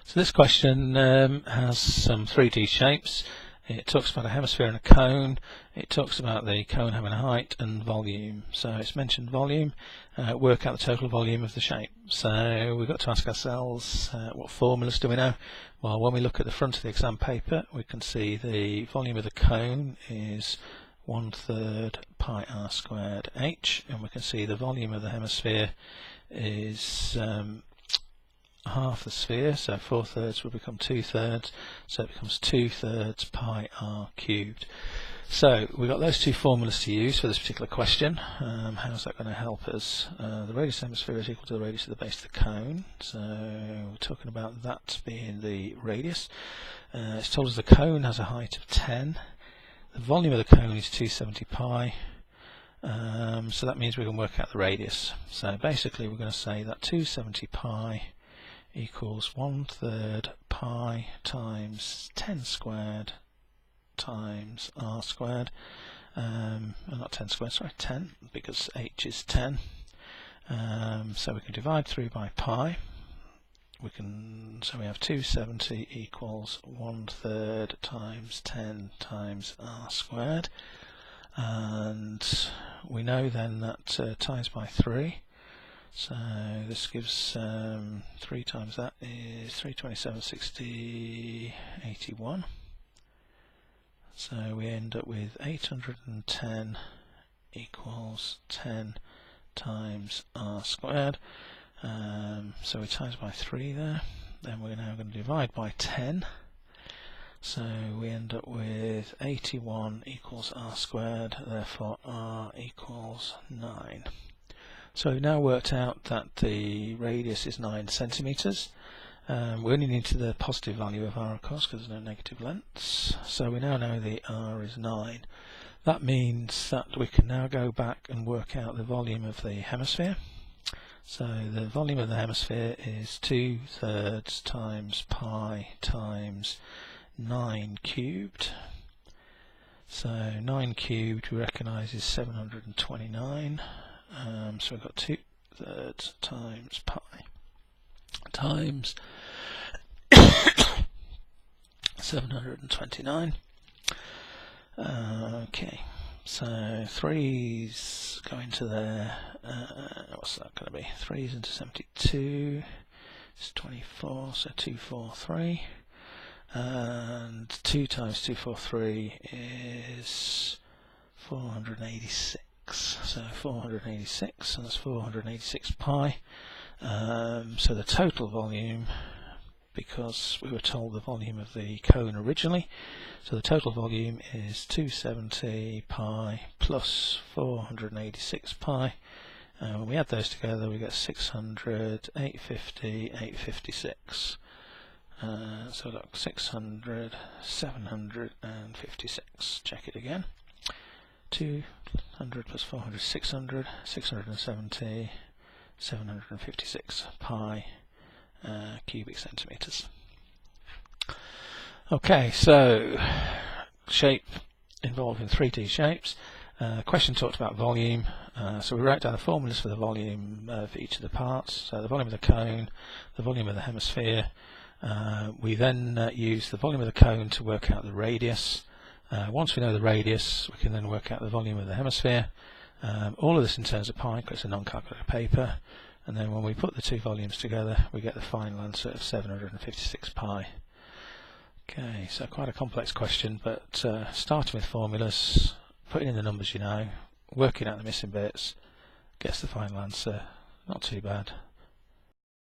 So this question has some 3D shapes. It talks about a hemisphere and a cone. It talks about the cone having a height and volume. So it's mentioned volume. Work out the total volume of the shape. So we've got to ask ourselves, what formulas do we know? Well, when we look at the front of the exam paper, we can see the volume of the cone is 1/3 pi r squared h, and we can see the volume of the hemisphere is half the sphere, so 4/3 will become 2/3, so it becomes 2/3 pi r cubed. So we've got those two formulas to use for this particular question. How's that going to help us? The radius of the hemisphere is equal to the radius of the base of the cone, so we're talking about that being the radius. It's told us the cone has a height of 10. The volume of the cone is 270 pi. So that means we can work out the radius. So basically we're going to say that 270 pi equals 1/3 pi times 10 squared times r squared. Not 10 squared, sorry, 10, because h is 10. So we can divide through by pi. So we have 270 equals 1/3 times 10 times r squared. And we know then that times by 3. So this gives 3 times that is 327, 60, 81. So we end up with 810 equals 10 times r squared. So we times by 3 there. Then we're now going to divide by 10. So we end up with 81 equals r squared, therefore r equals 9. So we've now worked out that the radius is 9 centimetres. We only need the positive value of r, of course, because there's no negative lengths. So we now know the r is 9. That means that we can now go back and work out the volume of the hemisphere. So the volume of the hemisphere is 2/3 times pi times 9 cubed. So 9 cubed we recognise is 729. So we've got 2/3 times pi times 729. Okay, so 3's go into there. What's that going to be? 3's into 72 is 24, so 243. And 2 times 243 is 486. So 486, and that's 486 pi. So the total volume, because we were told the volume of the cone originally, so the total volume is 270 pi plus 486 pi. When we add those together we get 600, 850, 856. So look, 600, 756. Check it again. 200 plus 400, 600, 670, 756 pi cubic centimetres. Okay, so shape involving 3D shapes. Question talked about volume, so we write down the formulas for the volume of each of the parts. So the volume of the cone, the volume of the hemisphere. We then use the volume of the cone to work out the radius. Once we know the radius, we can then work out the volume of the hemisphere. All of this in terms of pi, because it's a non-calculator paper. And then when we put the two volumes together, we get the final answer of 756 pi. Okay, so quite a complex question, but starting with formulas, putting in the numbers you know, working out the missing bits, gets the final answer. Not too bad.